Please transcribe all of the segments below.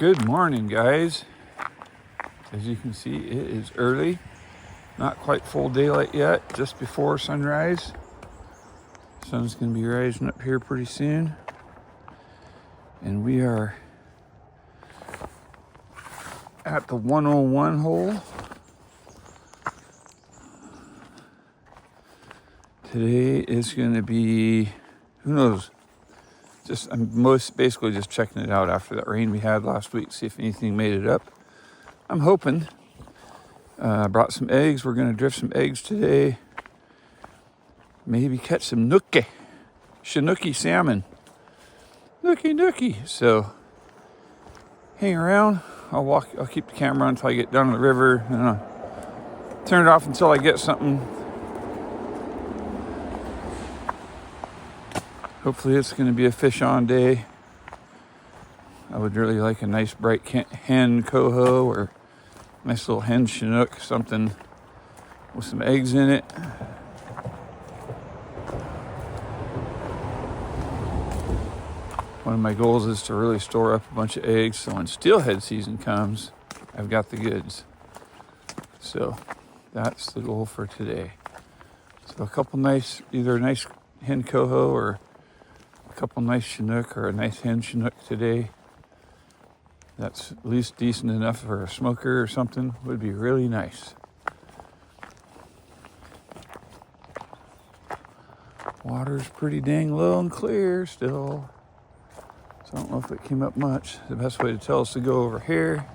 Good morning, guys. As you can see, it is early. Not quite full daylight yet, just before sunrise. Sun's gonna be rising up here pretty soon. And we are at the 101 hole. Today is gonna be, who knows? I'm basically just checking it out after that rain we had last week, see if anything made it up. I'm hoping. Brought some eggs. We're gonna drift some eggs today. Maybe catch some Nookie, Chinook salmon. Nookie. So hang around. I'll keep the camera on until I get down to the river, and I'll turn it off until I get something. Hopefully it's going to be a fish on day. I would really like a nice bright hen coho or nice little hen chinook, something with some eggs in it. One of my goals is to really store up a bunch of eggs so when steelhead season comes, I've got the goods. So that's the goal for today. So a couple either a nice hen coho or a couple nice chinook or a nice hen chinook today. That's at least decent enough for a smoker or something. Would be really nice. Water's pretty dang low and clear still. So I don't know if it came up much. The best way to tell is to go over here.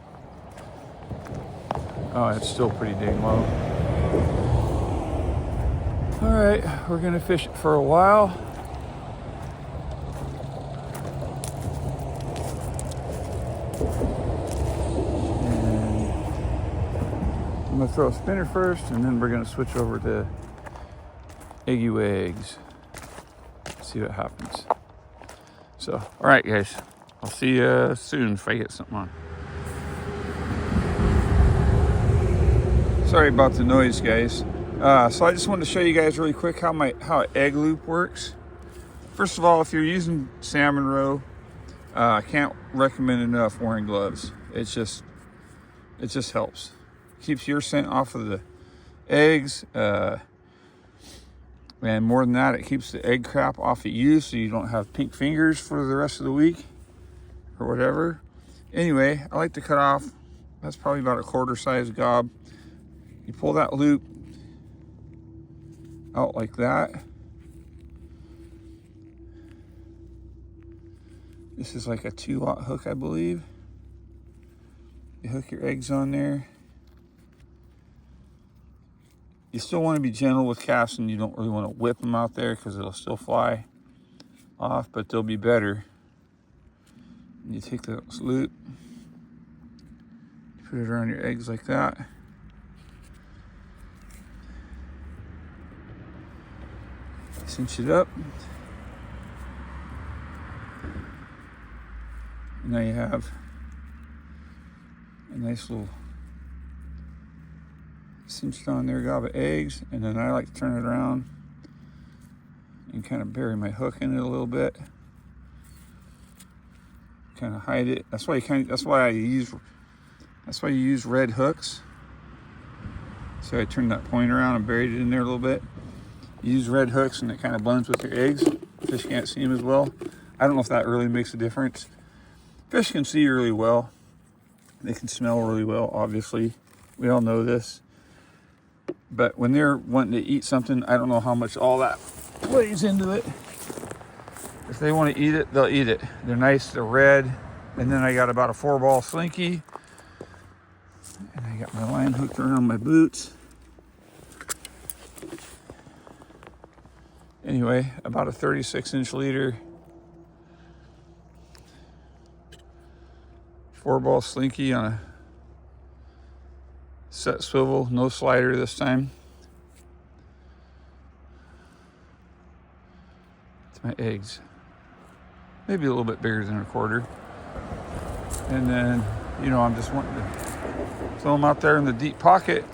Oh, it's still pretty dang low. All right, we're gonna fish it for a while. I'm gonna throw a spinner first, and then we're gonna switch over to eggy wags. See what happens. So, all right, guys. I'll see you soon if I get something on. Sorry about the noise, guys. So I just wanted to show you guys really quick how an egg loop works. First of all, if you're using salmon roe, I can't recommend enough wearing gloves. It just helps. Keeps your scent off of the eggs, and more than that, it keeps the egg crap off of you so you don't have pink fingers for the rest of the week or whatever. Anyway, I like to cut off, that's probably about a quarter size gob. You pull that loop out like that. This is like a 2-aught hook, I believe. You hook your eggs on there. You still want to be gentle with casting. You don't really want to whip them out there because it'll still fly off, but they'll be better. You take the loop, put it around your eggs like that. Cinch it up. And now you have a nice little cinched on there gob of eggs, and then I like to turn it around and kind of bury my hook in it a little bit, kind of hide it. That's why you use red hooks. So I turned that point around and buried it in there a little bit. You use red hooks and it kind of blends with your eggs. Fish can't see them as well. I don't know if that really makes a difference. Fish can see really well. They can smell really well, obviously. We all know this. But when they're wanting to eat something, I don't know how much all that plays into it. If they want to eat it, they'll eat it. They're nice, they're red. And then I got about a 4-ball slinky. And I got my line hooked around my boots. Anyway, about a 36-inch leader. 4-ball slinky on a set swivel, no slider this time. It's my eggs. Maybe a little bit bigger than a quarter. And then, I'm just wanting to throw them out there in the deep pocket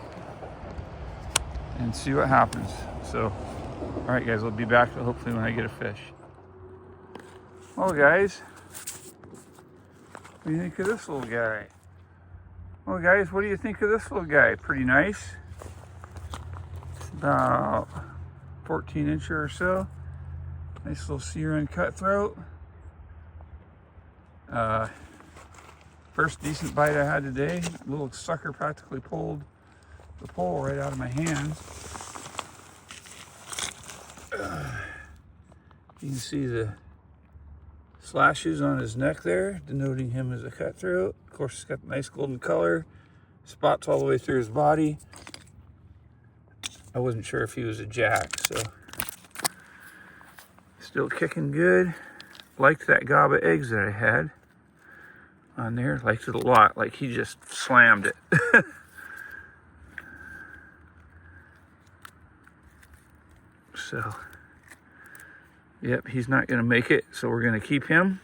and see what happens. So, all right, guys, I'll be back hopefully when I get a fish. Well, guys, What do you think of this little guy? Well, guys, what do you think of this little guy? Pretty nice. It's about 14-incher or so. Nice little sea run cutthroat. First decent bite I had today. A little sucker practically pulled the pole right out of my hands. You can see the slashes on his neck there, denoting him as a cutthroat. Of course, he's got the nice golden color, spots all the way through his body. I wasn't sure if he was a jack, so still kicking good. Liked that gob of eggs that I had on there. Liked it a lot. Like he just slammed it. So, yep, he's not going to make it, so we're going to keep him.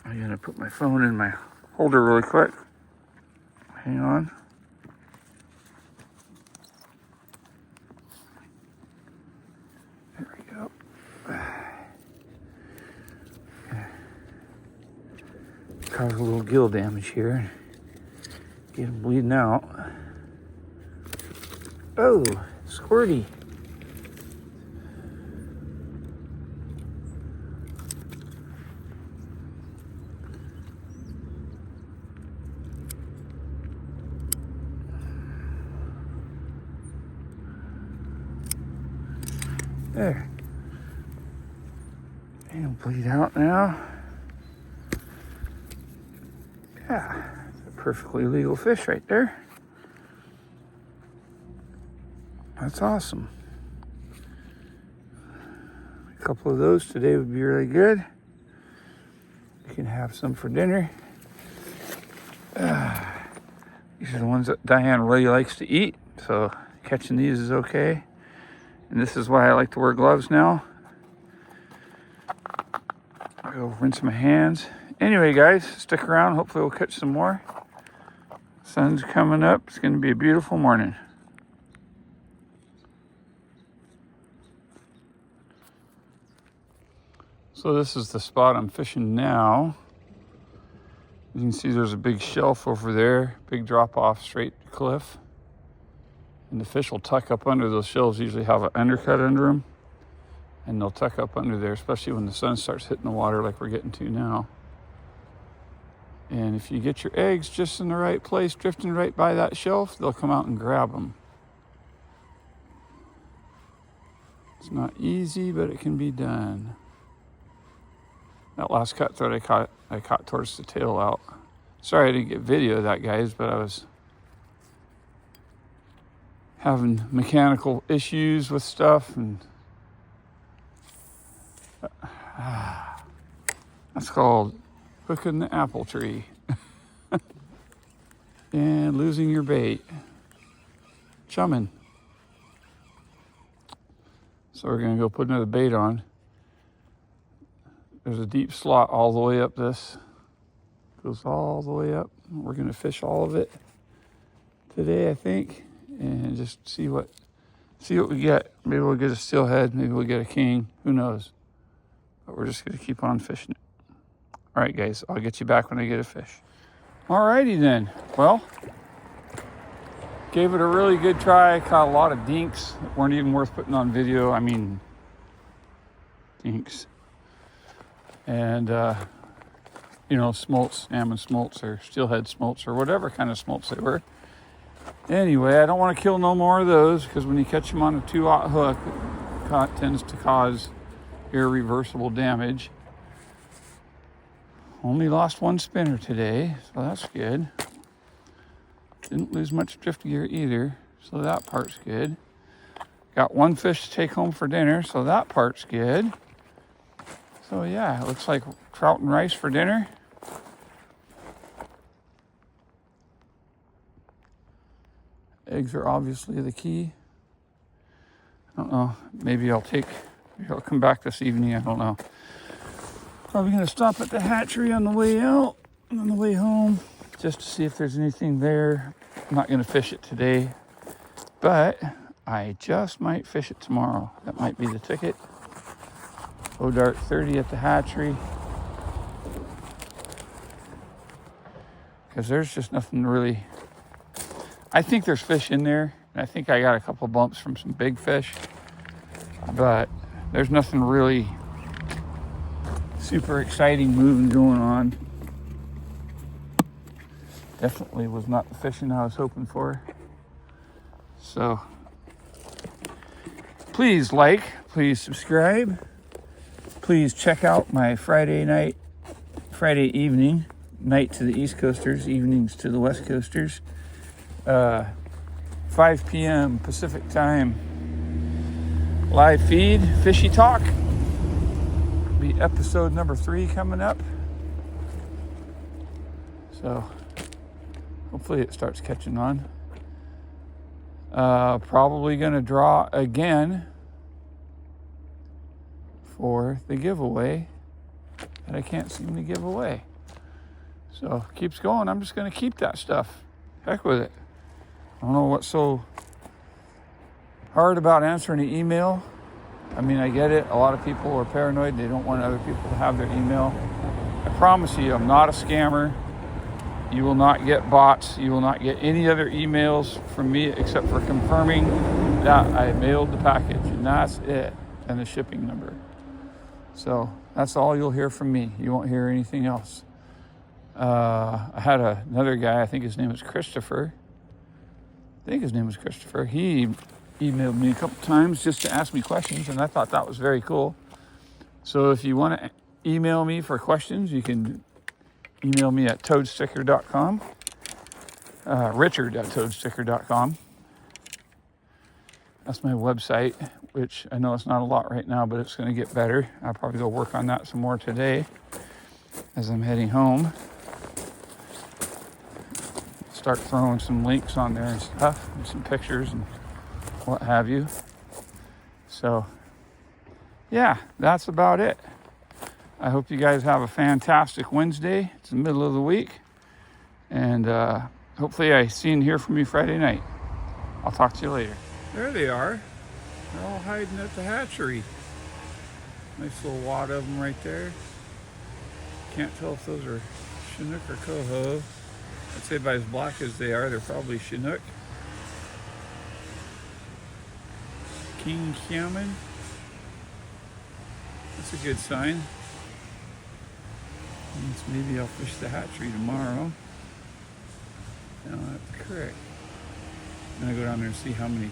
I'm going to put my phone in my holder really quick. Hang on. There we go. Cause a little gill damage here. Get him bleeding out. Oh, squirty. There. He'll bleed out now. Yeah, it's a perfectly legal fish right there. That's awesome. A couple of those today would be really good. You can have some for dinner. These are the ones that Diane really likes to eat, so catching these is okay. And this is why I like to wear gloves now. I'll go rinse my hands. Anyway, guys, stick around. Hopefully we'll catch some more. Sun's coming up. It's going to be a beautiful morning. So this is the spot I'm fishing now. You can see there's a big shelf over there, big drop off straight to the cliff. And the fish will tuck up under those shelves, usually have an undercut under them. And they'll tuck up under there, especially when the sun starts hitting the water like we're getting to now. And if you get your eggs just in the right place, drifting right by that shelf, they'll come out and grab them. It's not easy, but it can be done. That last cutthroat I caught towards the tail out. Sorry I didn't get video of that, guys, but I was having mechanical issues with stuff, and that's called hooking the apple tree. And losing your bait. Chumming. So we're gonna go put another bait on. There's a deep slot all the way up this. Goes all the way up. We're gonna fish all of it today, I think, and just see what we get. Maybe we'll get a steelhead, maybe we'll get a king, who knows. But we're just gonna keep on fishing it. All right, guys, I'll get you back when I get a fish. All righty then. Well, gave it a really good try. Caught a lot of dinks that weren't even worth putting on video. I mean, dinks. And, you know, smolts, salmon smolts, or steelhead smolts, or whatever kind of smolts they were. Anyway, I don't want to kill no more of those, because when you catch them on a 2-aught hook, it tends to cause irreversible damage. Only lost one spinner today, so that's good. Didn't lose much drift gear either, so that part's good. Got one fish to take home for dinner, so that part's good. So yeah, it looks like trout and rice for dinner. Eggs are obviously the key. I don't know, maybe I'll come back this evening, I don't know. Probably gonna stop at the hatchery on the way out and on the way home, just to see if there's anything there. I'm not gonna fish it today, but I just might fish it tomorrow. That might be the ticket. Low dart 30 at the hatchery. because there's just nothing really. I think there's fish in there. I think I got a couple bumps from some big fish, but there's nothing really super exciting moving going on. Definitely was not the fishing I was hoping for. So please like, please subscribe. Please check out my Friday evening, night to the East Coasters, evenings to the West Coasters. 5 p.m. Pacific time. Live feed, Fishy Talk. Be episode number 3 coming up. So hopefully it starts catching on. Probably going to draw again for the giveaway that I can't seem to give away. So keeps going. I'm just going to keep that stuff. Heck with it. I don't know what's so hard about answering an email. I mean, I get it. A lot of people are paranoid. They don't want other people to have their email. I promise you, I'm not a scammer. You will not get bots. You will not get any other emails from me except for confirming that I mailed the package, and that's it, and the shipping number. So that's all you'll hear from me. You won't hear anything else. I had another guy, I think his name was Christopher. He emailed me a couple times just to ask me questions, and I thought that was very cool. So if you want to email me for questions, you can email me at toadsticker.com, richard@toadsticker.com. That's my website, which I know it's not a lot right now, but it's going to get better. I'll probably go work on that some more today as I'm heading home. Start throwing some links on there and stuff, and some pictures and what have you. So, yeah, that's about it. I hope you guys have a fantastic Wednesday. It's the middle of the week. And hopefully I see and hear from you Friday night. I'll talk to you later. There they are. They're all hiding at the hatchery. Nice little wad of them right there. Can't tell if those are Chinook or Coho. I'd say by as black as they are, they're probably Chinook. King Salmon. That's a good sign. Means maybe I'll fish the hatchery tomorrow. Down at the creek. I'm gonna go down there and see how many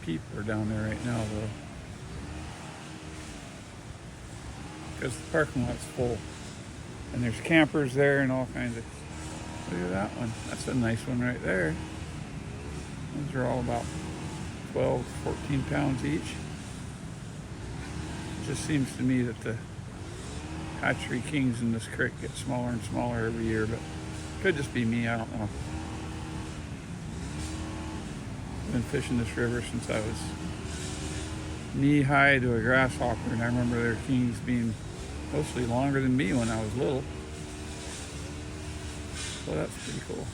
people are down there right now, though. Because the parking lot's full. And there's campers there and all kinds of... Look at that one. That's a nice one right there. Those are all about 12, 14 pounds each. It just seems to me that the hatchery kings in this creek get smaller and smaller every year, but it could just be me, I don't know. I've been fishing this river since I was knee-high to a grasshopper, and I remember their kings being mostly longer than me when I was little. So that's pretty cool.